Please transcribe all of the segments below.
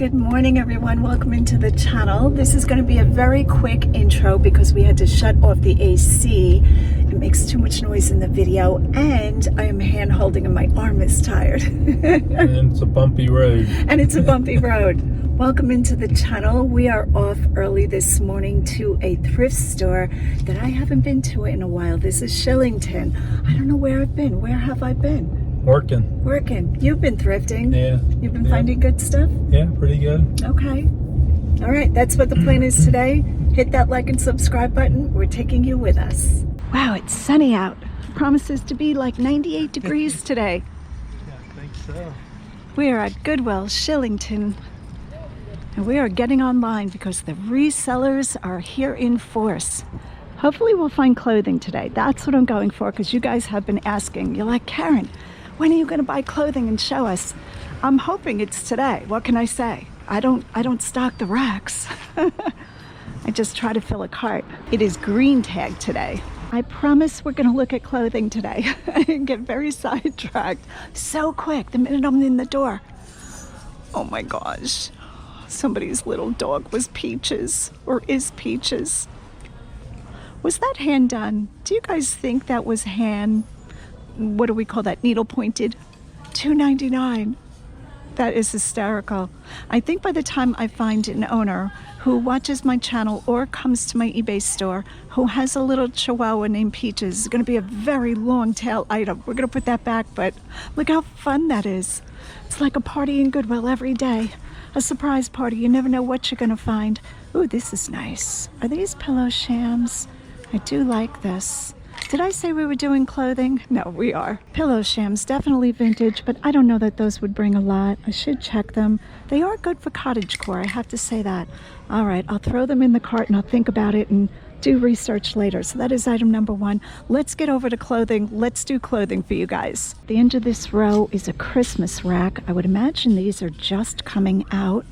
Good morning everyone, welcome into the channel. This is going to be a very quick intro because we had to shut off the AC. It makes too much noise in the video and I am hand holding and my arm is tired. And it's a bumpy road. And it's a bumpy road. Welcome into the channel. We are off early this morning to a thrift store that I haven't been to in a while. This is Shillington. I don't know where I've been. Where have I been? Working. You've been thrifting. Yeah. You've been finding good stuff? Yeah, pretty good. Okay. All right, that's what the plan is today. Hit that like and subscribe button. We're taking you with us. Wow, it's sunny out. Promises to be like 98 degrees today. Yeah, I think so. We are at Goodwill Shillington. And we are getting online because the resellers are here in force. Hopefully we'll find clothing today. That's what I'm going for because you guys have been asking. You're like, Karen, when are you going to buy clothing and show us? I'm hoping it's today. What can I say? I don't stock the racks. I just try to fill a cart. It is green tag today. I promise we're going to look at clothing today. I get very sidetracked so quick the minute I'm in the door. Oh my gosh. Somebody's little dog was Peaches, or is Peaches. Was that hand done? Do you guys think that was hand, what do we call that, needle pointed? $2.99. That is hysterical. I think by the time I find an owner who watches my channel or comes to my eBay store who has a little chihuahua named Peaches, it's going to be a very long tail item. We're going to put that back, but look how fun that is. It's like a party in Goodwill every day. A surprise party. You never know what you're going to find. Ooh, this is nice. Are these pillow shams? I do like this. Did I say we were doing clothing? No, we are. Pillow shams, definitely vintage, but I don't know that those would bring a lot. I should check them. They are good for cottagecore, I have to say that. All right, I'll throw them in the cart and I'll think about it and do research later. So that is item number one. Let's get over to clothing. Let's do clothing for you guys. The end of this row is a Christmas rack. I would imagine these are just coming out.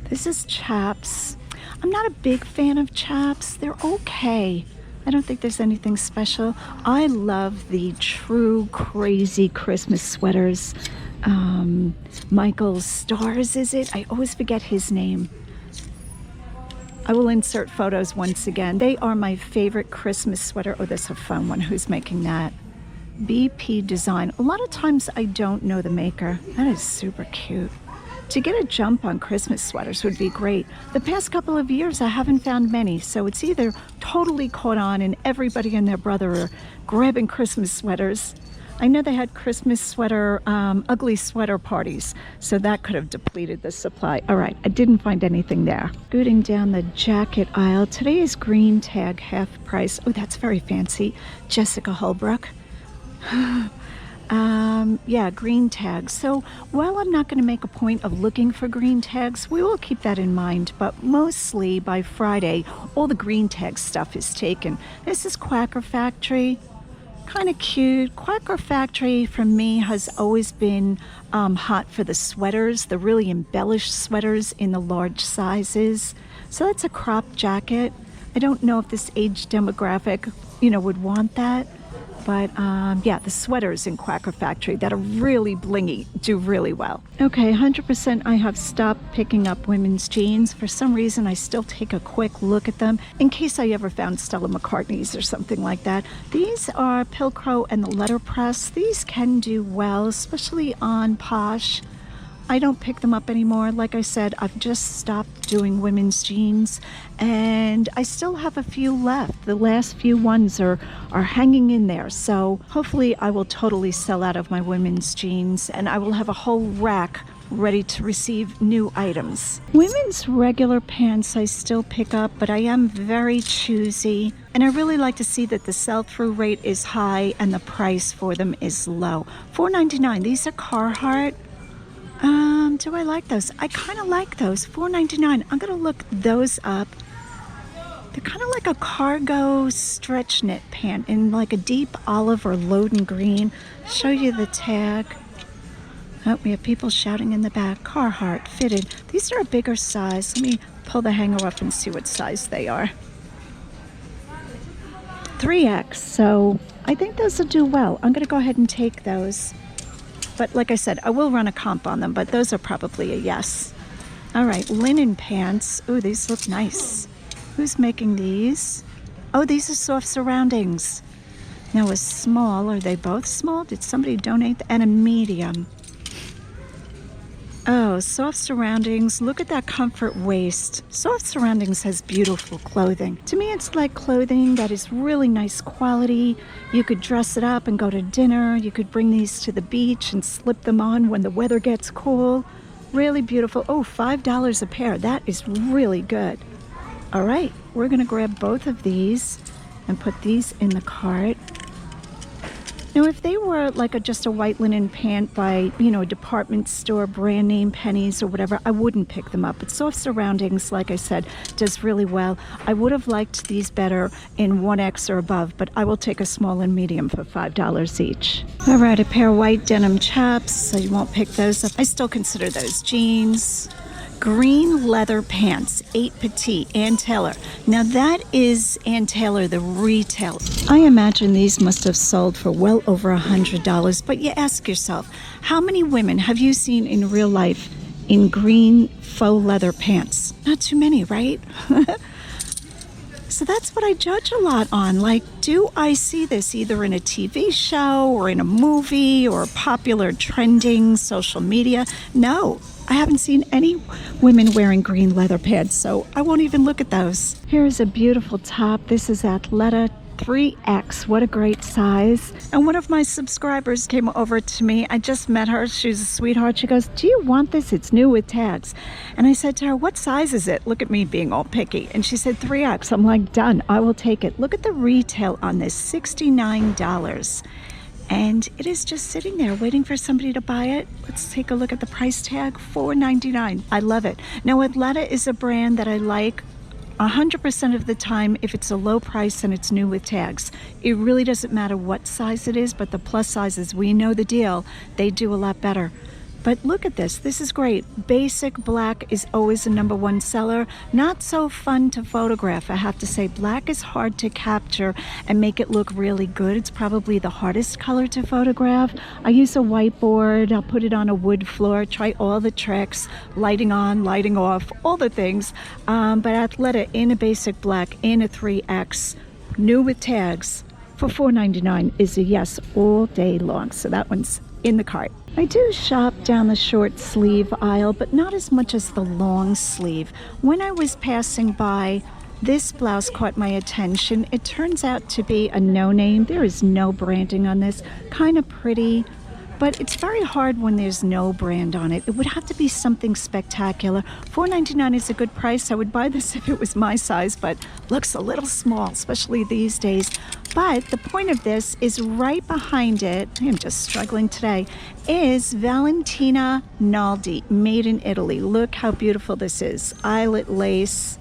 This is chaps. I'm not a big fan of chaps. They're okay. I don't think there's anything special. I love the true crazy Christmas sweaters. Michael Stars, is it? I always forget his name. I will insert photos once again. They are my favorite Christmas sweater. Oh, that's a fun one. Who's making that? BP Design. A lot of times I don't know the maker. That is super cute. To get a jump on Christmas sweaters would be great. The past couple of years I haven't found many, so it's either totally caught on and everybody and their brother are grabbing Christmas sweaters. I know they had Christmas sweater, ugly sweater parties, so that could have depleted the supply. All right, I didn't find anything there. Scooting down the jacket aisle. Today is green tag, half price. Oh, that's very fancy. Jessica Holbrook. Yeah, green tags. So while I'm not going to make a point of looking for green tags, we will keep that in mind. But mostly by Friday, all the green tag stuff is taken. This is Quaker Factory. Kind of cute. Quaker Factory for me has always been hot for the sweaters, the really embellished sweaters in the large sizes. So that's a crop jacket. I don't know if this age demographic, would want that. But yeah, the sweaters in Quaker Factory that are really blingy do really well. Okay, 100% I have stopped picking up women's jeans. For some reason, I still take a quick look at them in case I ever found Stella McCartney's or something like that. These are Pilcrow and the letterpress. These can do well, especially on Posh. I don't pick them up anymore. Like I said, I've just stopped doing women's jeans and I still have a few left. The last few ones are hanging in there. So hopefully I will totally sell out of my women's jeans and I will have a whole rack ready to receive new items. Women's regular pants I still pick up, but I am very choosy. And I really like to see that the sell-through rate is high and the price for them is low. $4.99. These are Carhartt. Do I like those? I kind of like those. $4.99. I'm going to look those up. They're kind of like a cargo stretch knit pant in like a deep olive or Loden green. Show you the tag. Oh, we have people shouting in the back. Carhartt, fitted. These are a bigger size. Let me pull the hanger up and see what size they are. 3X. So I think those will do well. I'm going to go ahead and take those. But like I said, I will run a comp on them, but those are probably a yes. All right, linen pants. Oh, these look nice. Who's making these? Oh, these are soft surroundings. Now a small, are they both small? Did somebody donate? And a medium. Oh, soft surroundings. Look at that comfort waist. Soft surroundings has beautiful clothing. To me, it's like clothing that is really nice quality. You could dress it up and go to dinner. You could bring these to the beach and slip them on when the weather gets cool. Really beautiful. Oh, $5 a pair. That is really good. All right, we're gonna grab both of these and put these in the cart. Now, if they were like just a white linen pant by, you know, a department store, brand name, Pennies or whatever, I wouldn't pick them up. But soft surroundings, like I said, does really well. I would have liked these better in 1X or above, but I will take a small and medium for $5 each. All right, a pair of white denim chaps, so you won't pick those up. I still consider those jeans. Green leather pants, 8 petite, Ann Taylor. Now that is Ann Taylor, the retail. I imagine these must have sold for well over $100, but you ask yourself, how many women have you seen in real life in green faux leather pants? Not too many, right? So that's what I judge a lot on. Like, do I see this either in a TV show or in a movie or popular trending social media? No. I haven't seen any women wearing green leather pants, so I won't even look at those. Here's a beautiful top. This is Athleta 3X. What a great size. And one of my subscribers came over to me. I just met her. She's a sweetheart. She goes, do you want this? It's new with tags. And I said to her, what size is it? Look at me being all picky. And she said 3X. I'm like, done. I will take it. Look at the retail on this, $69. And it is just sitting there waiting for somebody to buy it. Let's take a look at the price tag, $4.99. I love it. Now, Athleta is a brand that I like 100% of the time if it's a low price and it's new with tags. It really doesn't matter what size it is, but the plus sizes, we know the deal. They do a lot better. But look at this. This is great. Basic black is always a #1 seller. Not so fun to photograph, I have to say. Black is hard to capture and make it look really good. It's probably the hardest color to photograph. I use a whiteboard. I'll put it on a wood floor, try all the tricks, lighting on, lighting off, all the things. But Athleta in a basic black, in a 3X, new with tags, for $4.99 is a yes all day long. So that one's in the cart. I do shop down the short sleeve aisle, but not as much as the long sleeve. When I was passing by, this blouse caught my attention. It turns out to be a no-name. There is no branding on this. Kind of pretty, but it's very hard when there's no brand on it. It would have to be something spectacular. $4.99 is a good price. I would buy this if it was my size, but looks a little small, especially these days. But the point of this is right behind it, I'm just struggling today, is Valentina Naldi, made in Italy. Look how beautiful this is. Eyelet lace,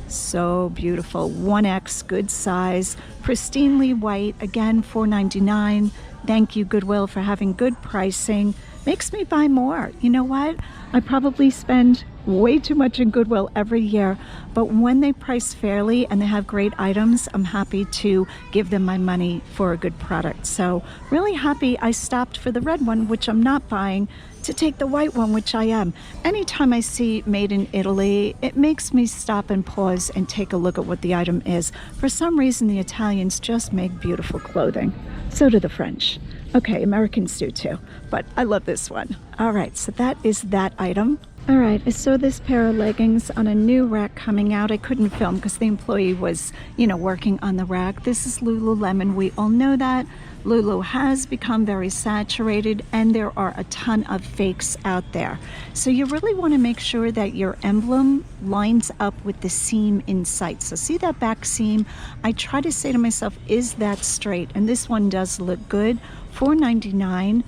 so beautiful. 1X, good size, pristinely white, again, $4.99. Thank you, Goodwill, for having good pricing. Makes me buy more. You know what? I probably spend way too much in Goodwill every year, but when they price fairly and they have great items, I'm happy to give them my money for a good product. So really happy I stopped for the red one, which I'm not buying, to take the white one, which I am. Anytime I see made in Italy, it makes me stop and pause and take a look at what the item is. For some reason, the Italians just make beautiful clothing. So do the French. Okay, Americans do too, but I love this one. All right, so that is that item. All right, I saw this pair of leggings on a new rack coming out. I couldn't film because the employee was, working on the rack. This is Lululemon. We all know that. Lulu has become very saturated and there are a ton of fakes out there. So you really want to make sure that your emblem lines up with the seam in sight. So see that back seam? I try to say to myself, is that straight? And this one does look good. $4.99.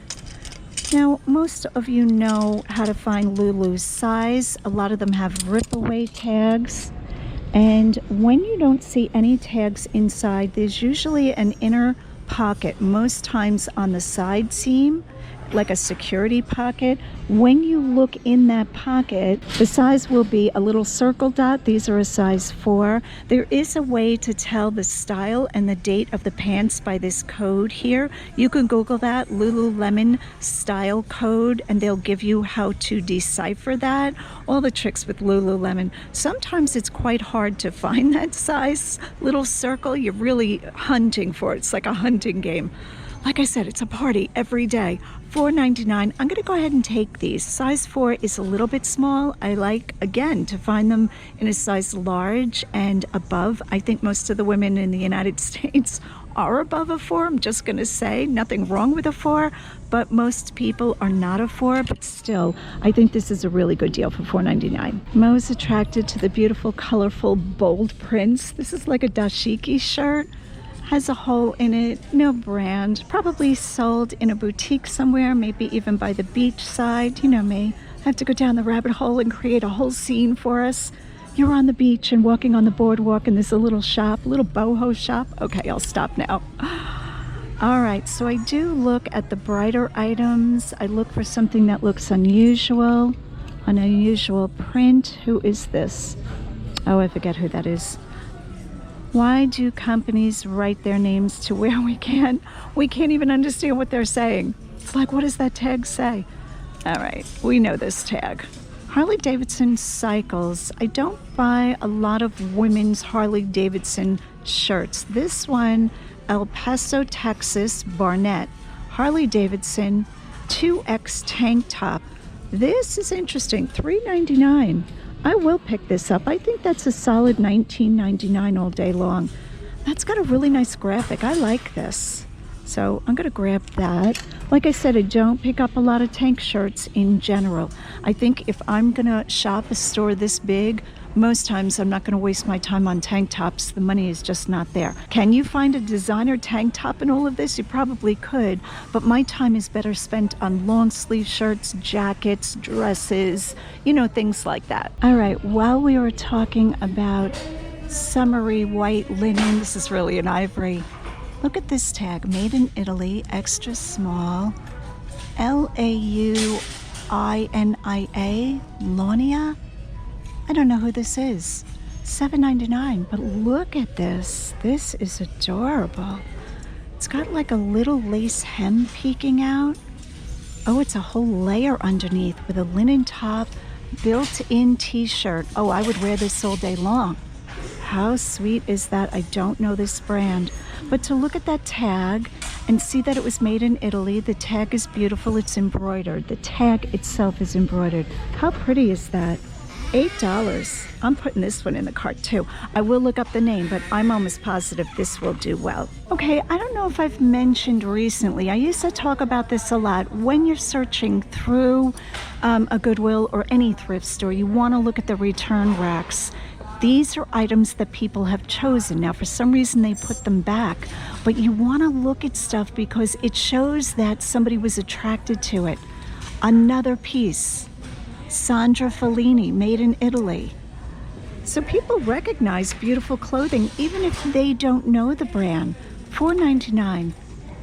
Now, most of you know how to find Lulu's size. A lot of them have rip-away tags. And when you don't see any tags inside, there's usually an inner pocket, most times on the side seam. like a security pocket. When you look in that pocket, the size will be a little circle dot. These are a size 4. There is a way to tell the style and the date of the pants by this code here. You can Google that, Lululemon style code, and they'll give you how to decipher that. All the tricks with Lululemon. Sometimes it's quite hard to find that size little circle. You're really hunting for it. It's like a hunting game. Like I said, it's a party every day. $4.99. I'm going to go ahead and take these. Size 4 is a little bit small. I like, again, to find them in a size large and above. I think most of the women in the United States are above a 4. I'm just going to say, nothing wrong with a 4, but most people are not a 4. But still, I think this is a really good deal for $4.99. Mo is attracted to the beautiful, colorful, bold prints. This is like a dashiki shirt. Has a hole in it, no brand, probably sold in a boutique somewhere, maybe even by the beach side. You know me, I have to go down the rabbit hole and create a whole scene for us. You're on the beach and walking on the boardwalk and there's a little shop, a little boho shop. Okay, I'll stop now. All right, so I do look at the brighter items. I look for something that looks unusual, an unusual print. Who is this? Oh, I forget who that is. Why do companies write their names to where we can't even understand what they're saying? It's like, what does that tag say? All right, we know this tag. Harley Davidson cycles. I don't buy a lot of women's Harley Davidson shirts. This one, El Paso, Texas, Barnett. Harley Davidson 2X tank top. This is interesting, $3.99. I will pick this up. I think that's a solid $19.99 all day long. That's got a really nice graphic. I like this. So I'm going to grab that. Like I said, I don't pick up a lot of tank shirts in general. I think if I'm going to shop a store this big, most times I'm not going to waste my time on tank tops. The money is just not there. Can you find a designer tank top in all of this? You probably could, but my time is better spent on long sleeve shirts, jackets, dresses, you know, things like that. All right, while we were talking about summery white linen, this is really an ivory. Look at this tag, made in Italy, extra small, Lauinia, Launia. I don't know who this is. $7.99, but look at this. This is adorable. It's got like a little lace hem peeking out. Oh, it's a whole layer underneath with a linen top, built-in t-shirt. Oh, I would wear this all day long. How sweet is that? I don't know this brand, but to look at that tag and see that it was made in Italy, the tag is beautiful. It's embroidered. The tag itself is embroidered. How pretty is that? $8. I'm putting this one in the cart too. I will look up the name, but I'm almost positive this will do well. Okay, I don't know if I've mentioned recently, I used to talk about this a lot. When you're searching through a Goodwill or any thrift store, you want to look at the return racks. These are items that people have chosen. Now, for some reason, they put them back, but you want to look at stuff because it shows that somebody was attracted to it. Another piece. Sandra Fellini, made in Italy. So people recognize beautiful clothing even if they don't know the brand. $4.99.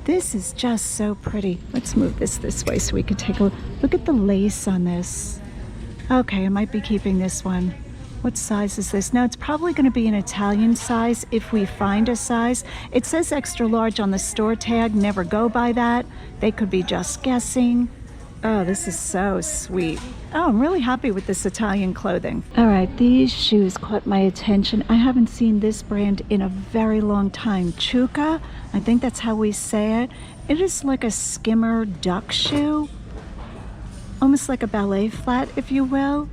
This is just so pretty. Let's move this way so we can take a look at the lace on this. Okay, I might be keeping this one. What size is this? Now, it's probably going to be an Italian size if we find a size. It says extra large on the store tag. Never go by that. They could be just guessing. Oh, this is so sweet. Oh, I'm really happy with this Italian clothing. All right, these shoes caught my attention. I haven't seen this brand in a very long time. Chuka, I think that's how we say it. It is like a skimmer duck shoe. Almost like a ballet flat, if you will.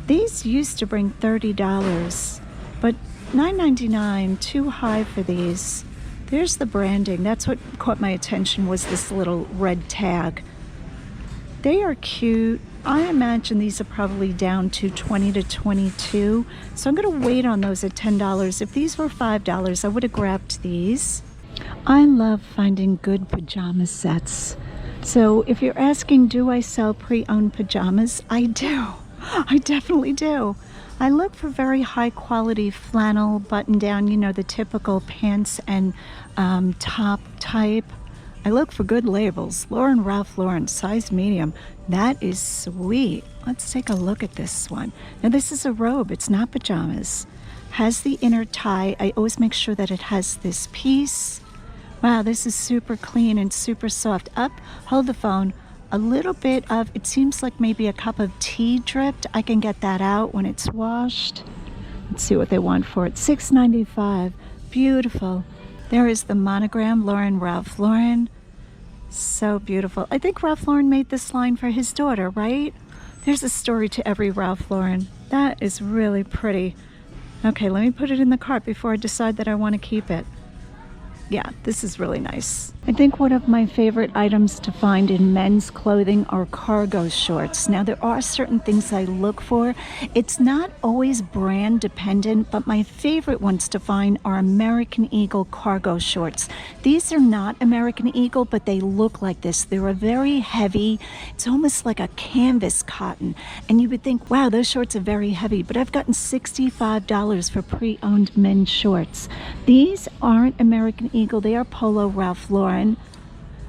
These used to bring $30, but $9.99, too high for these. There's the branding. That's what caught my attention, was this little red tag. They are cute. I imagine these are probably down to $20 to $22. So I'm going to wait on those at $10. If these were $5, I would have grabbed these. I love finding good pajama sets. So if you're asking, do I sell pre-owned pajamas? I do. I definitely do. I look for very high quality flannel button down, you know, the typical pants and top type. I look for good labels. Lauren Ralph Lauren, size medium. That is sweet. Let's take a look at this one. Now this is a robe, it's not pajamas. Has the inner tie. I always make sure that it has this piece. Wow, this is super clean and super soft. Up, hold the phone. A little bit of, it seems like maybe a cup of tea dripped. I can get that out when it's washed. Let's see what they want for it. $6.95. Beautiful. There is the monogram, Lauren Ralph Lauren. So beautiful. I think Ralph Lauren made this line for his daughter, right? There's a story to every Ralph Lauren. That is really pretty. Okay, let me put it in the cart before I decide that I want to keep it. Yeah, this is really nice. I think one of my favorite items to find in men's clothing are cargo shorts. Now, there are certain things I look for. It's not always brand dependent, but my favorite ones to find are American Eagle cargo shorts. These are not American Eagle, but they look like this. They're a very heavy, it's almost like a canvas cotton. And you would think, wow, those shorts are very heavy, but I've gotten $65 for pre-owned men's shorts. These aren't American Eagle, they are Polo Ralph Lauren.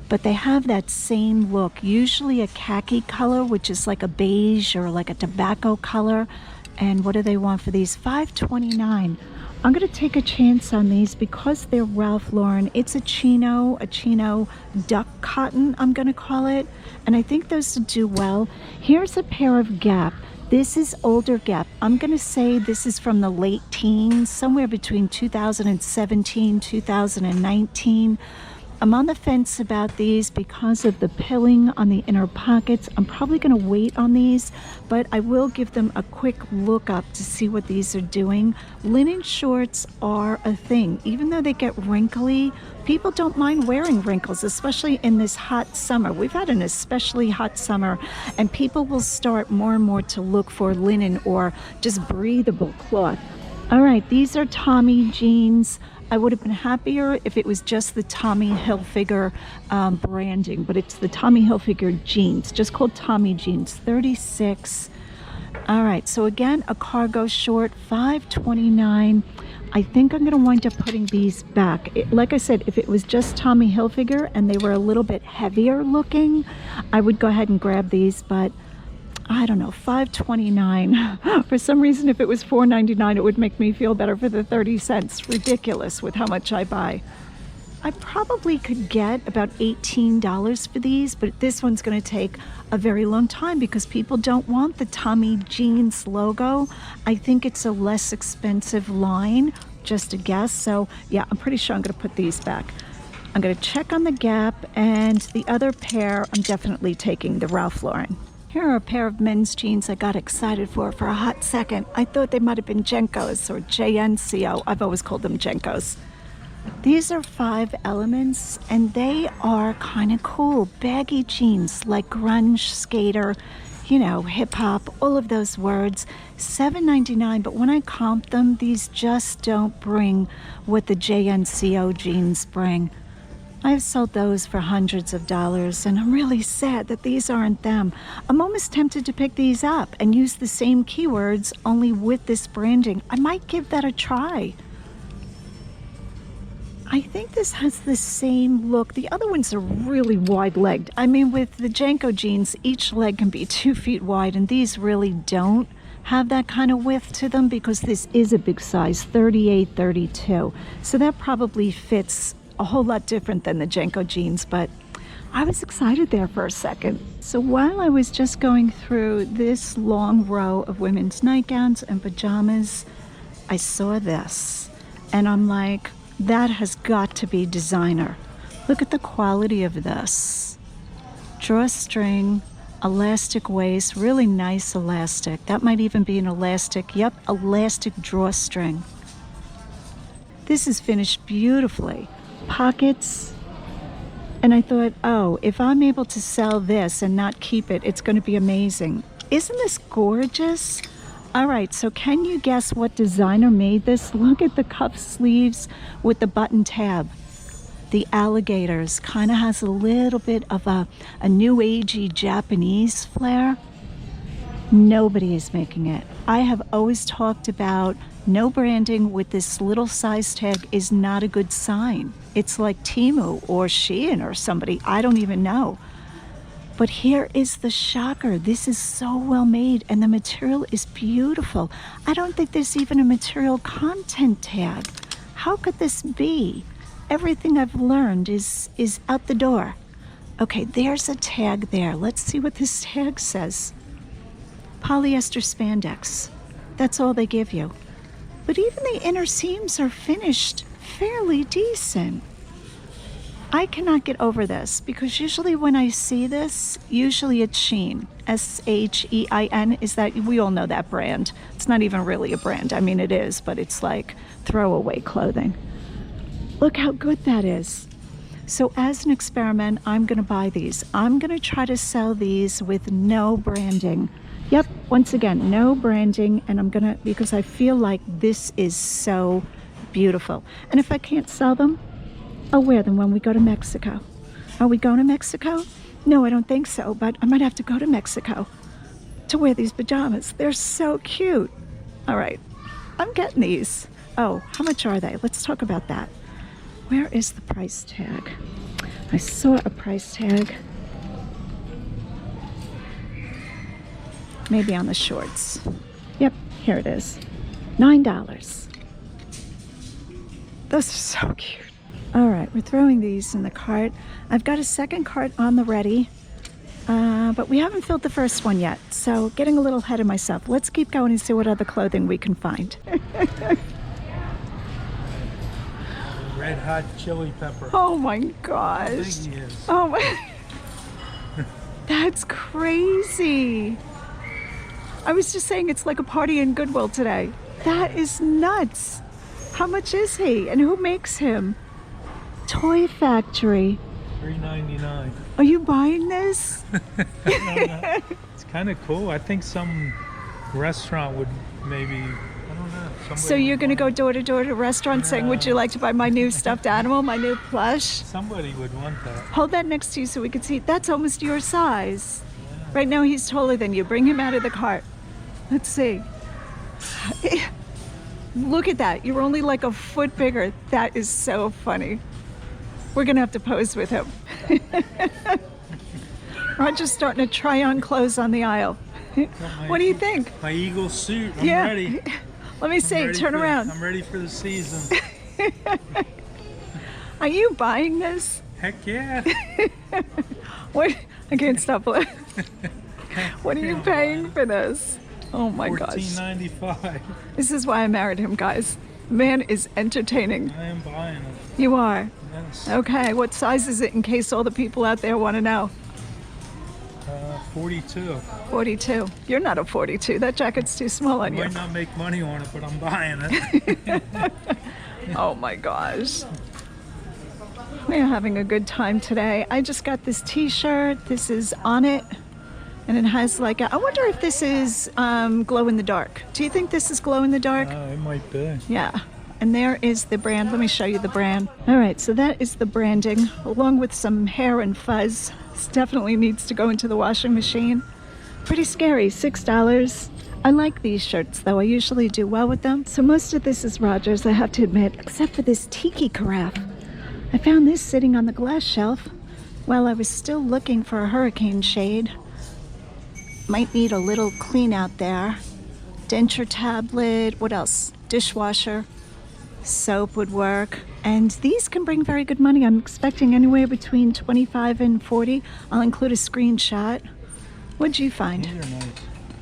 But they have that same look, usually a khaki color, which is like a beige or like a tobacco color. And what do they want for these? $5.29. I'm going to take a chance on these because they're Ralph Lauren. It's a chino duck cotton, I'm going to call it. And I think those would do well. Here's a pair of Gap. This is older Gap. I'm going to say this is from the late teens, somewhere between 2017, 2019. I'm on the fence about these because of the pilling on the inner pockets. I'm probably going to wait on these, but I will give them a quick look up to see what these are doing. Linen shorts are a thing. Even though they get wrinkly, people don't mind wearing wrinkles, especially in this hot summer. We've had an especially hot summer, and people will start more and more to look for linen or just breathable cloth. All right, these are Tommy jeans. I would have been happier if it was just the Tommy Hilfiger branding, but it's the Tommy Hilfiger jeans, just called Tommy jeans, $36. All right, so again, a cargo short, $5.29. I think I'm gonna wind up putting these back. Like I said, if it was just Tommy Hilfiger and they were a little bit heavier looking, I would go ahead and grab these, but I don't know, $5.29. For some reason, if it was $4.99, it would make me feel better for the 30 cents. Ridiculous with how much I buy. I probably could get about $18 for these, but this one's going to take a very long time because people don't want the Tommy Jeans logo. I think it's a less expensive line, just a guess. So yeah, I'm pretty sure I'm going to put these back. I'm going to check on the Gap, and the other pair, I'm definitely taking the Ralph Lauren. Here are a pair of men's jeans I got excited for a hot second. I thought they might have been Jenkos or JNCO. I've always called them Jenkos. These are 5 Elements, and they are kind of cool. Baggy jeans like grunge, skater, you know, hip hop, all of those words. $7.99, but when I comp them, these just don't bring what the JNCO jeans bring. I've sold those for hundreds of dollars, and I'm really sad that these aren't them. I'm almost tempted to pick these up and use the same keywords, only with this branding. I might give that a try. I think this has the same look. The other ones are really wide-legged. I mean, with the Janko jeans, each leg can be 2 feet wide, and these really don't have that kind of width to them because this is a big size, 38, 32. So that probably fits a whole lot different than the Janko jeans, but I was excited there for a second. So while I was just going through this long row of women's nightgowns and pajamas, I saw this, and I'm like, that has got to be designer. Look at the quality of this. Drawstring, elastic waist, really nice elastic. That might even be an elastic, yep, elastic drawstring. This is finished beautifully. Pockets, and I thought, oh, if I'm able to sell this and not keep it, it's going to be amazing. Isn't this gorgeous? All right, so can you guess what designer made this? Look at the cuff sleeves with the button tab. The alligators kind of has a little bit of a new agey Japanese flair. Nobody is making it. I have always talked about no branding with this little size tag is not a good sign. It's like Temu or Shein or somebody, I don't even know. But here is the shocker. This is so well made and the material is beautiful. I don't think there's even a material content tag. How could this be? Everything I've learned is out the door. Okay, there's a tag there. Let's see what this tag says. Polyester spandex. That's all they give you. But even the inner seams are finished fairly decent. I cannot get over this because usually when I see this, usually it's Shein. S-H-E-I-N, is that, we all know that brand. It's not even really a brand. I mean, it is, but it's like throwaway clothing. Look how good that is. So as an experiment, I'm gonna buy these. I'm gonna try to sell these with no branding. Yep, once again, no branding, and I'm gonna, because I feel like this is so beautiful. And if I can't sell them, I'll wear them when we go to Mexico. Are we going to Mexico? No, I don't think so, but I might have to go to Mexico to wear these pajamas. They're so cute. All right, I'm getting these. Oh, how much are they? Let's talk about that. Where is the price tag? I saw a price tag. Maybe on the shorts. Yep, here it is. $9. Those are so cute. All right, we're throwing these in the cart. I've got a second cart on the ready, but we haven't filled the first one yet, so getting a little ahead of myself. Let's keep going and see what other clothing we can find. Red hot chili pepper. Oh my gosh. Oh my. That's crazy. I was just saying it's like a party in Goodwill today. That is nuts. How much is he and who makes him? Toy Factory. $3.99. Are you buying this? No. It's kind of cool. I think some restaurant would maybe, I don't know. So you're going to go door to door to restaurants saying, would you like to buy my new stuffed animal, my new plush? Somebody would want that. Hold that next to you so we can see. That's almost your size. Yeah. Right now he's taller than you. Bring him out of the cart. Let's see. Look at that. You're only like a foot bigger. That is so funny. We're going to have to pose with him. Roger's starting to try on clothes on the aisle. What do you think? My eagle suit. I'm ready. Let me see. Turn around. I'm ready for the season. Are you buying this? Heck yeah. What? I can't stop laughing. What are you paying for this? Oh my gosh. $14.95. This is why I married him, guys. The man is entertaining. I am buying it. You are? Yes. Okay, what size is it in case all the people out there want to know? 42. 42. You're not a 42. That jacket's too small on you. I might not make money on it, but I'm buying it. Oh my gosh. We're having a good time today. I just got this t-shirt. This is on it. And it has like a, I wonder if this is glow in the dark. Do you think this is glow in the dark? It might be. Yeah. And there is the brand. Let me show you the brand. All right, so that is the branding, along with some hair and fuzz. This definitely needs to go into the washing machine. Pretty scary, $6. I like these shirts, though. I usually do well with them. So most of this is Roger's, I have to admit, except for this tiki carafe. I found this sitting on the glass shelf while I was still looking for a hurricane shade. Might need a little clean out there. Denture tablet, what else? Dishwasher. Soap would work, and these can bring very good money. I'm expecting anywhere between 25 and 40. I'll include a screenshot. What'd you find? These are nice.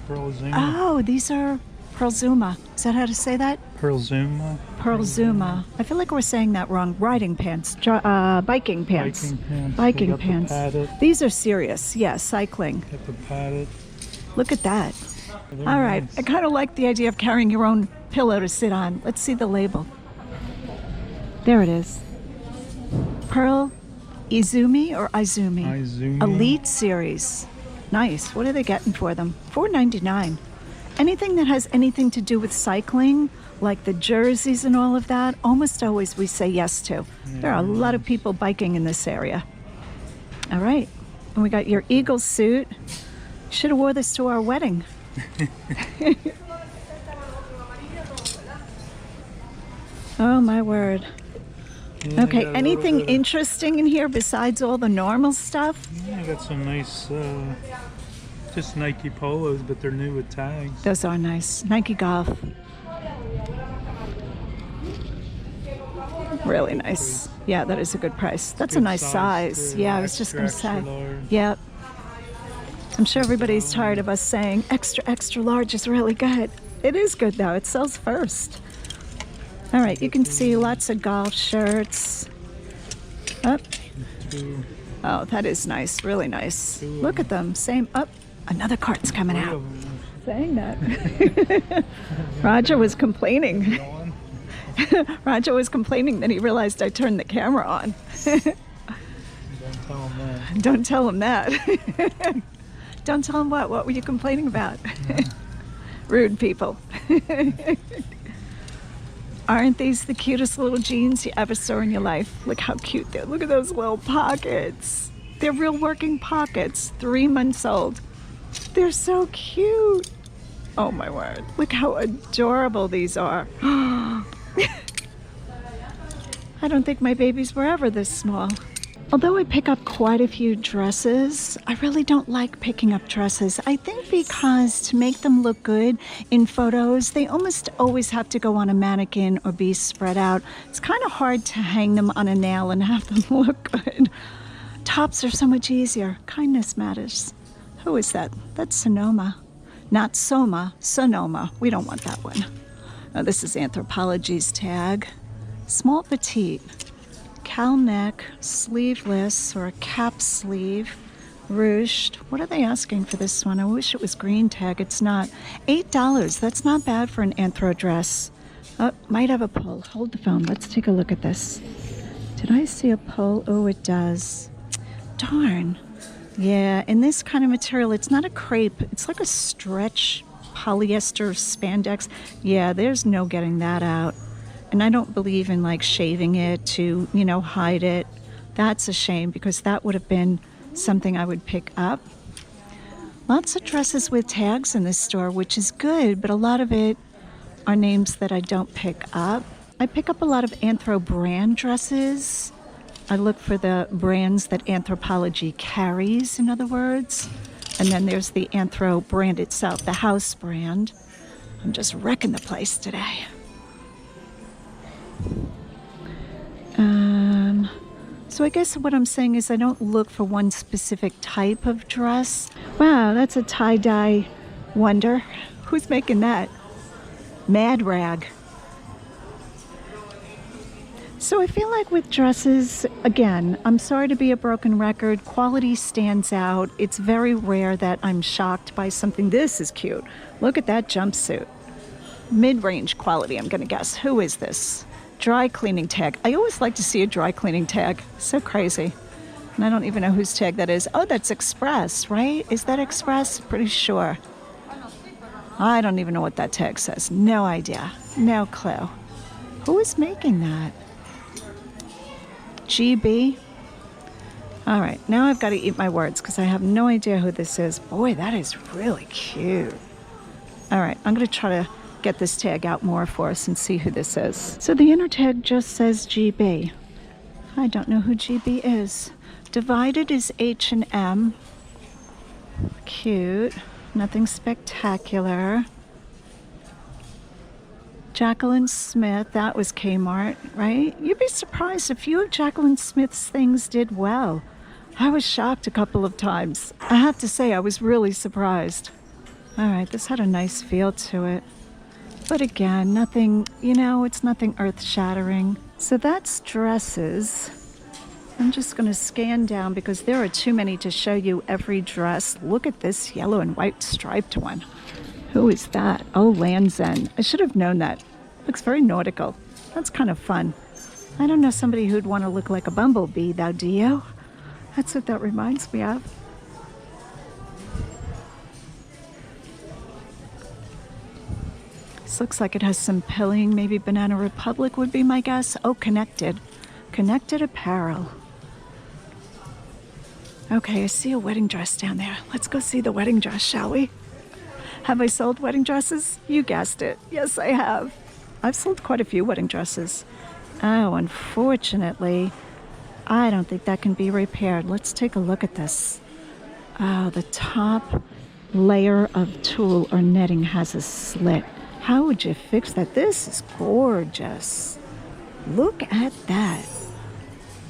Pearl Zuma. Oh, these are Pearl Zuma. Is that how to say that? Pearl Zuma. Pearl Zuma. I feel like we're saying that wrong. Riding pants, biking pants. Biking pants. Biking pants. The these are serious. Yeah, cycling. Got the padded. Look at that. They're All right, nice. I kind of like the idea of carrying your own pillow to sit on. Let's see the label. There it is. Pearl Izumi or Izumi? Izumi. Elite Series. Nice. What are they getting for them? $4.99. Anything that has anything to do with cycling, like the jerseys and all of that, almost always we say yes to. Yeah. There are a lot of people biking in this area. All right. And we got your eagle suit. Should have wore this to our wedding. Oh my word. Yeah, Okay, got a anything little bit interesting in here besides all the normal stuff? I got some nice, just Nike polos, but they're new with tags. Those are nice. Nike Golf. Really nice. Yeah, that is a good price. That's a Good nice size. too, Yeah, I was just going to extra say. large. Yep. I'm sure everybody's tired of us saying extra, extra large is really good. It is good though. It sells first. All right, you can see lots of golf shirts. Oh, oh, that is nice. Really nice. Look at them. Same. Up. Another cart's coming out. Saying that. Roger was complaining. Roger was complaining that he realized I turned the camera on. Don't tell him that. Don't tell him that. Don't tell him what? What were you complaining about? Rude people. Aren't these the cutest little jeans you ever saw in your life? Look how cute they are. Look at those little pockets. They're real working pockets. 3 months old. They're so cute. Oh my word. Look how adorable these are. I don't think my babies were ever this small. Although I pick up quite a few dresses, I really don't like picking up dresses. I think because to make them look good in photos, they almost always have to go on a mannequin or be spread out. It's kind of hard to hang them on a nail and have them look good. Tops are so much easier. Kindness matters. Who is that? That's Sonoma. Not Soma, Sonoma. We don't want that one. Oh, this is Anthropologie's tag. Small petite. Cowl neck, sleeveless, or a cap sleeve, ruched. What are they asking for this one? I wish it was green tag. It's not. $8. That's not bad for an anthro dress. Oh, might have a pull. Hold the phone. Let's take a look at this. Did I see a pull? Oh, it does. Darn. Yeah, in this kind of material, it's not a crepe. It's like a stretch polyester spandex. Yeah, there's no getting that out. And I don't believe in like shaving it to, you know, hide it. That's a shame because that would have been something I would pick up. Lots of dresses with tags in this store, which is good, but a lot of it are names that I don't pick up. I pick up a lot of Anthro brand dresses. I look for the brands that Anthropologie carries, in other words. And then there's the Anthro brand itself, the house brand. I'm just wrecking the place today. So I guess what I'm saying is I don't look for one specific type of dress. Wow, that's a tie-dye wonder. Who's making that? Mad Rag. So I feel like with dresses, again, I'm sorry to be a broken record, quality stands out. It's very rare that I'm shocked by something. This is cute. Look at that jumpsuit. Mid-range quality, I'm gonna guess. Who is this? Dry cleaning tag. I always like to see a dry cleaning tag. So crazy. And I don't even know whose tag that is. Oh, that's Express, right? Is that Express? Pretty sure. I don't even know what that tag says. No idea. No clue. Who is making that? GB? All right, now I've got to eat my words because I have no idea who this is. Boy, that is really cute. All right, I'm going to try to get this tag out more for us and see who this is. So the inner tag just says GB. I don't know who GB is. Divided is H&M. Cute. Nothing spectacular. Jacqueline Smith, that was Kmart, right? You'd be surprised. A few of Jacqueline Smith's things did well. I was shocked a couple of times. I have to say, I was really surprised. All right, this had a nice feel to it. But again, nothing, you know, it's nothing earth-shattering. So that's dresses. I'm just going to scan down because there are too many to show you every dress. Look at this yellow and white striped one. Who is that? Oh, Land's End. I should have known that. Looks very nautical. That's kind of fun. I don't know somebody who'd want to look like a bumblebee, though, do you? That's what that reminds me of. This looks like it has some pilling. Maybe Banana Republic would be my guess. Oh, Connected. Connected apparel. Okay, I see a wedding dress down there. Let's go see the wedding dress, shall we? Have I sold wedding dresses? You guessed it. Yes, I have. I've sold quite a few wedding dresses. Oh, unfortunately, I don't think that can be repaired. Let's take a look at this. Oh, the top layer of tulle or netting has a slit. How would you fix that? This is gorgeous. Look at that.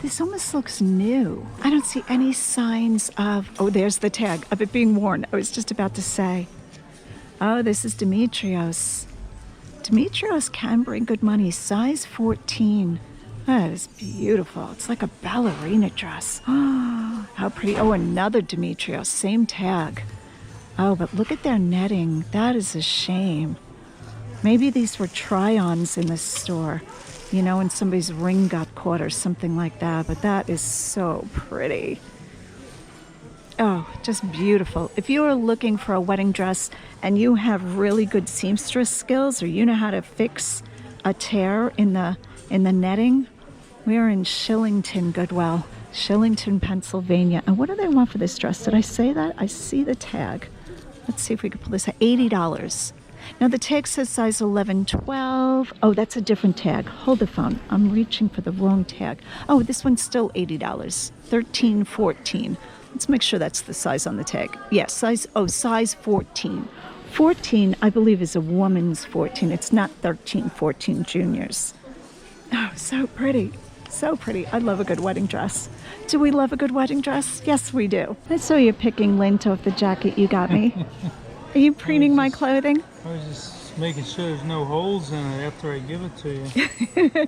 This almost looks new. I don't see any signs of, oh, there's the tag of it being worn. I was just about to say. Oh, this is Demetrios. Demetrios can bring good money. Size 14. That is beautiful. It's like a ballerina dress. Oh, how pretty. Oh, another Demetrios. Same tag. Oh, but look at their netting. That is a shame. Maybe these were try-ons in this store. You know, and somebody's ring got caught or something like that. But that is so pretty. Oh, just beautiful. If you are looking for a wedding dress and you have really good seamstress skills, or you know how to fix a tear in the netting, we are in Shillington, Goodwill, Shillington, Pennsylvania. And what do they want for this dress? Did I say that? I see the tag. Let's see if we can pull this out. $80. Now the tag says size 11, 12. Oh, that's a different tag. Hold the phone. I'm reaching for the wrong tag. Oh, this one's still $80. 13, 14. Let's make sure that's the size on the tag. Yes, size 14. 14, I believe, is a woman's 14. It's not 13, 14 juniors. Oh, so pretty. So pretty. I love a good wedding dress. Do we love a good wedding dress? Yes, we do. I saw you picking lint off the jacket you got me. Are you preening my clothing? I was just making sure there's no holes in it after I give it to you.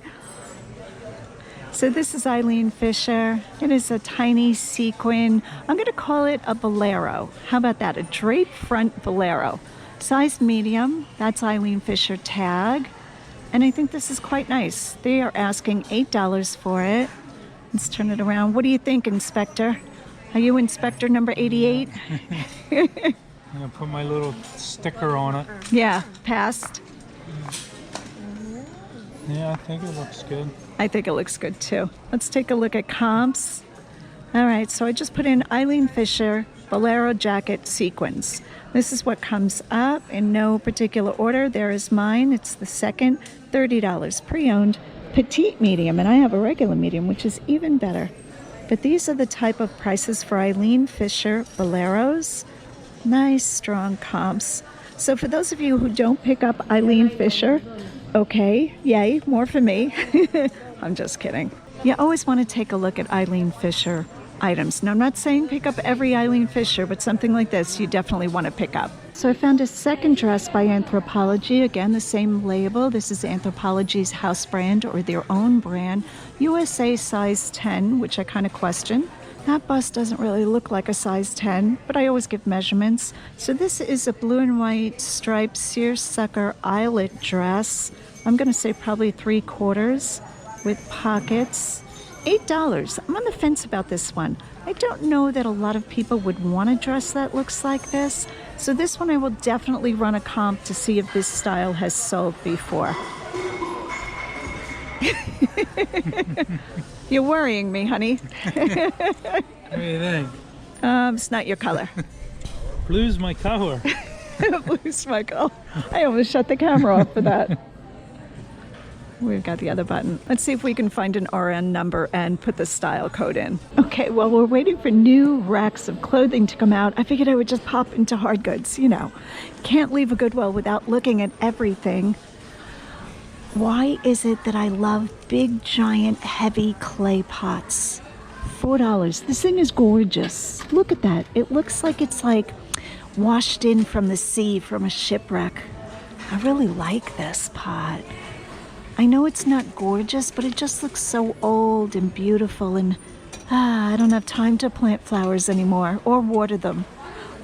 So this is Eileen Fisher. It is a tiny sequin. I'm going to call it a bolero. How about that? A drape front bolero. Size medium. That's Eileen Fisher tag. And I think this is quite nice. They are asking $8 for it. Let's turn it around. What do you think, Inspector? Are you Inspector number 88? I'm going to put my little sticker on it. Yeah, passed. Yeah, I think it looks good. I think it looks good too. Let's take a look at comps. All right, so I just put in Eileen Fisher bolero jacket sequins. This is what comes up in no particular order. There is mine. It's the second, $30 pre-owned, petite medium, and I have a regular medium, which is even better. But these are the type of prices for Eileen Fisher boleros. Nice, strong comps. So for those of you who don't pick up Eileen Fisher, okay, yay, more for me. I'm just kidding. You always want to take a look at Eileen Fisher items. Now, I'm not saying pick up every Eileen Fisher, but something like this you definitely want to pick up. So I found a second dress by Anthropologie. Again, the same label. This is Anthropologie's house brand or their own brand. USA size 10, which I kind of question. That bust doesn't really look like a size 10, but I always give measurements. So this is a blue and white striped seersucker eyelet dress. I'm going to say probably 3/4 with pockets. $8. I'm on the fence about this one. I don't know that a lot of people would want a dress that looks like this. So this one I will definitely run a comp to see if this style has sold before. You're worrying me, honey. What do you think? It's not your color. Blue's my color. Blue's my color. I almost shut the camera off for that. We've got the other button. Let's see if we can find an RN number and put the style code in. Okay, well, we're waiting for new racks of clothing to come out. I figured I would just pop into Hardgoods, you know. Can't leave a Goodwill without looking at everything. Why is it that I love big, giant, heavy clay pots? $4. This thing is gorgeous. Look at that. It looks like it's like washed in from the sea from a shipwreck. I really like this pot. I know it's not gorgeous, but it just looks so old and beautiful, and I don't have time to plant flowers anymore, or water them,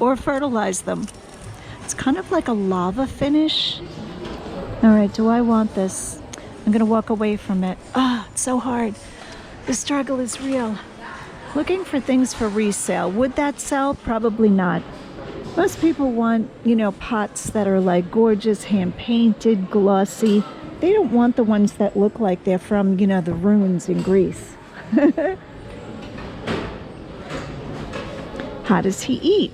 or fertilize them. It's kind of like a lava finish. All right, do I want this? I'm gonna walk away from it. It's so hard. The struggle is real. Looking for things for resale. Would that sell? Probably not. Most people want, you know, pots that are like gorgeous, hand-painted, glossy. They don't want the ones that look like they're from, you know, the ruins in Greece. How does he eat?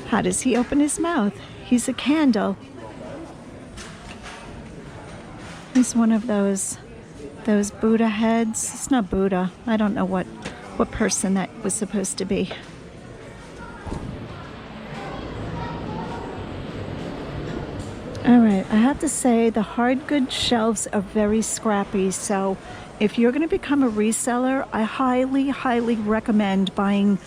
How does he open his mouth? He's a candle. He's one of those Buddha heads. It's not Buddha. I don't know what person that was supposed to be. All right, I have to say the hard goods shelves are very scrappy, so if you're going to become a reseller, I highly, highly recommend buying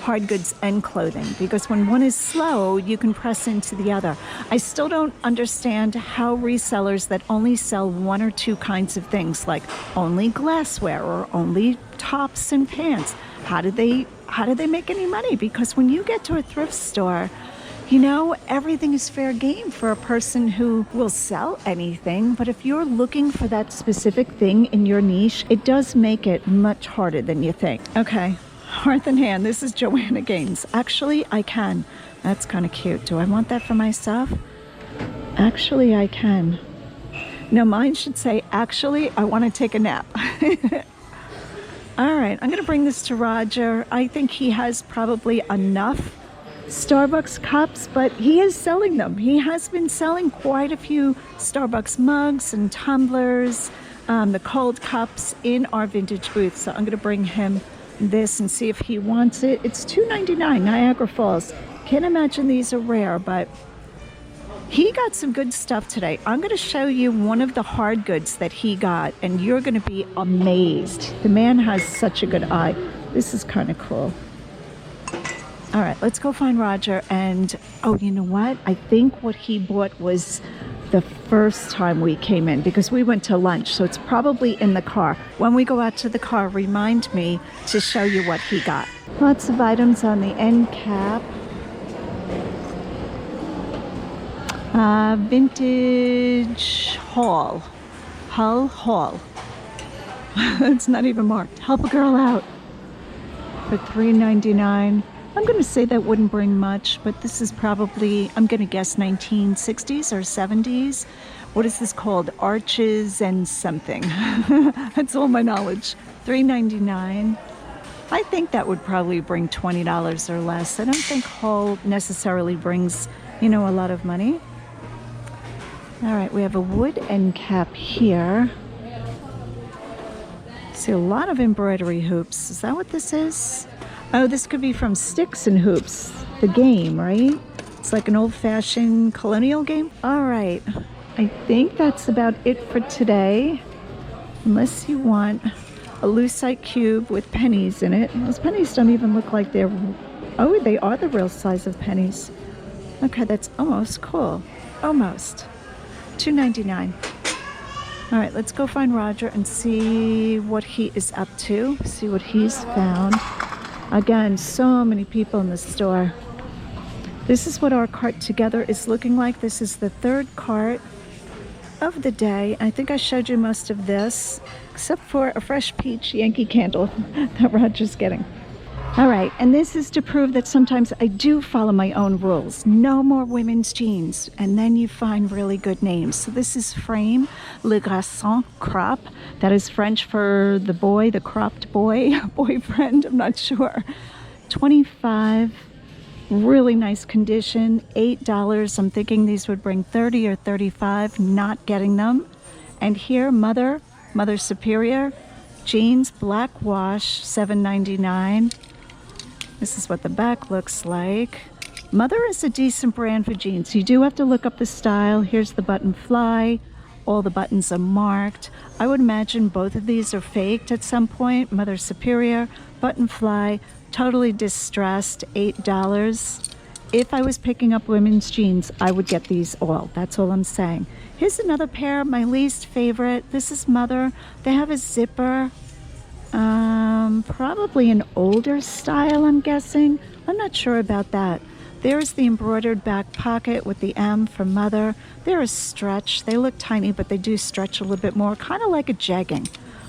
hard goods and clothing, because when one is slow, you can press into the other. I still don't understand how resellers that only sell one or two kinds of things, like only glassware or only tops and pants, how do they make any money? Because when you get to a thrift store, you know, everything is fair game for a person who will sell anything. But if you're looking for that specific thing in your niche, it does make it much harder than you think. Okay, hearth in hand. This is Joanna Gaines. Actually, I can. That's kind of cute. Do I want that for myself? Actually, I can. No, mine should say, actually, I want to take a nap. All right, I'm going to bring this to Roger. I think he has probably enough Starbucks cups, but he is selling them. He has been selling quite a few Starbucks mugs and tumblers, the cold cups in our vintage booth. So I'm going to bring him this and see if he wants it. It's $2.99, Niagara Falls. Can't imagine these are rare, but he got some good stuff today. I'm going to show you one of the hard goods that he got, and you're going to be amazed. The man has such a good eye. This is kind of cool. All right, let's go find Roger. And oh, you know what? I think what he bought was the first time we came in, because we went to lunch, so it's probably in the car. When we go out to the car, remind me to show you what he got. Lots of items on the end cap. Vintage Hull. It's not even marked. Help a girl out for $3.99. I'm going to say that wouldn't bring much, but this is probably, I'm going to guess 1960s or 70s. What is this called? Arches and something. That's all my knowledge. $3.99. I think that would probably bring $20 or less. I don't think Hull necessarily brings, you know, a lot of money. All right, we have a wood end cap here. See a lot of embroidery hoops. Is that what this is? Oh, this could be from Sticks and Hoops, the game, right? It's like an old-fashioned colonial game. All right, I think that's about it for today. Unless you want a lucite cube with pennies in it. Those pennies don't even look like they're... Oh, they are the real size of pennies. Okay, that's almost cool. Almost. $2.99. All right, let's go find Roger and see what he is up to, see what he's found. Again, so many people in the store. This is what our cart together is looking like. This is the third cart of the day. I think I showed you most of this, except for a fresh peach Yankee candle that Roger's getting. All right, and this is to prove that sometimes I do follow my own rules. No more women's jeans, and then you find really good names. So this is Frame Le Garçon Crop. That is French for the boy, the cropped boy, boyfriend, I'm not sure. $25, really nice condition, $8. I'm thinking these would bring 30 or 35, not getting them. And here, Mother Superior, jeans, black wash, $7.99. This is what the back looks like. Mother is a decent brand for jeans. You do have to look up the style. Here's the button fly. All the buttons are marked. I would imagine both of these are faked at some point. Mother Superior, button fly, totally distressed, $8. If I was picking up women's jeans, I would get these all. That's all I'm saying. Here's another pair, my least favorite. This is Mother. They have a zipper. Probably an older style, I'm guessing. I'm not sure about that. There's the embroidered back pocket with the M for Mother. They're a stretch. They look tiny, but they do stretch a little bit more, kind of like a jegging.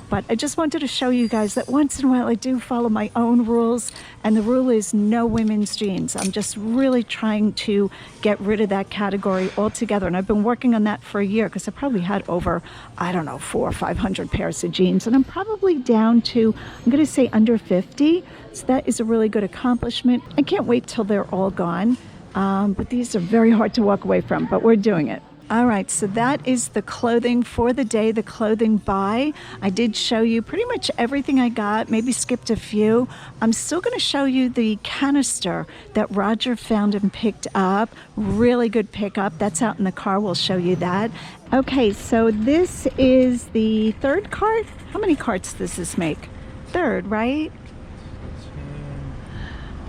But I just wanted to show you guys that once in a while I do follow my own rules, and the rule is no women's jeans. I'm just really trying to get rid of that category altogether, and I've been working on that for a year because I probably had over, I don't know, 400 or 500 pairs of jeans, and I'm probably down to, I'm going to say under 50. So that is a really good accomplishment. I can't wait till they're all gone. But these are very hard to walk away from, but we're doing it. All right, so that is the clothing for the day, the clothing buy. I did show you pretty much everything I got, maybe skipped a few. I'm still going to show you the canister that Roger found and picked up. Really good pickup. That's out in the car. We'll show you that. Okay, so this is the third cart. How many carts does this make? Third, right?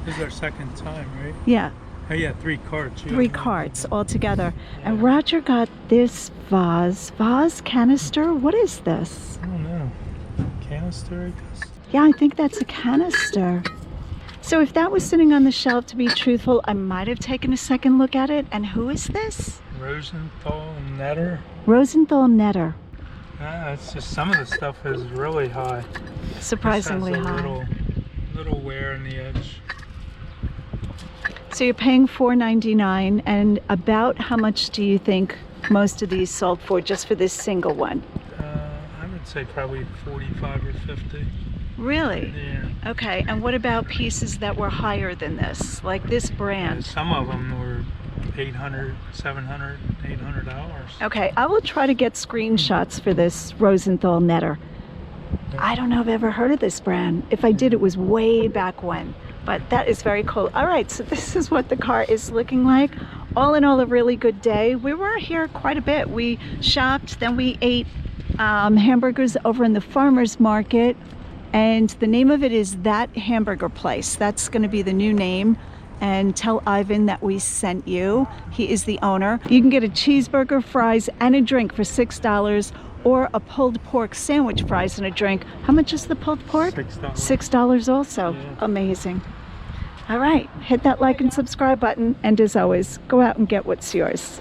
This is our second time, right? Yeah. Oh yeah, 3 carts. Three carts altogether. Yeah. And Roger got this vase canister. What is this? I don't know. Canister, I guess? Yeah, I think that's a canister. So if that was sitting on the shelf, to be truthful, I might have taken a second look at it. And who is this? Rosenthal Netter. Rosenthal Netter. Ah, it's just some of the stuff is really high. Surprisingly this has a high. Little wear in the edge. So you're paying $4.99, and about how much do you think most of these sold for, just for this single one? I would say probably 45 or 50. Really? Yeah. Okay, and what about pieces that were higher than this, like this brand? Some of them were $800, $700, $800. Okay, I will try to get screenshots for this Rosenthal Netter. I don't know if I've ever heard of this brand. If I did, it was way back when. But that is very cool. All right, so this is what the car is looking like. All in all, a really good day. We were here quite a bit. We shopped, then we ate hamburgers over in the farmer's market. And the name of it is That Hamburger Place. That's going to be the new name. And tell Ivan that we sent you. He is the owner. You can get a cheeseburger, fries, and a drink for $6, or a pulled pork sandwich, fries, and a drink. How much is the pulled pork? $6. $6 also. Yeah. Amazing. All right, hit that like and subscribe button. And as always, go out and get what's yours.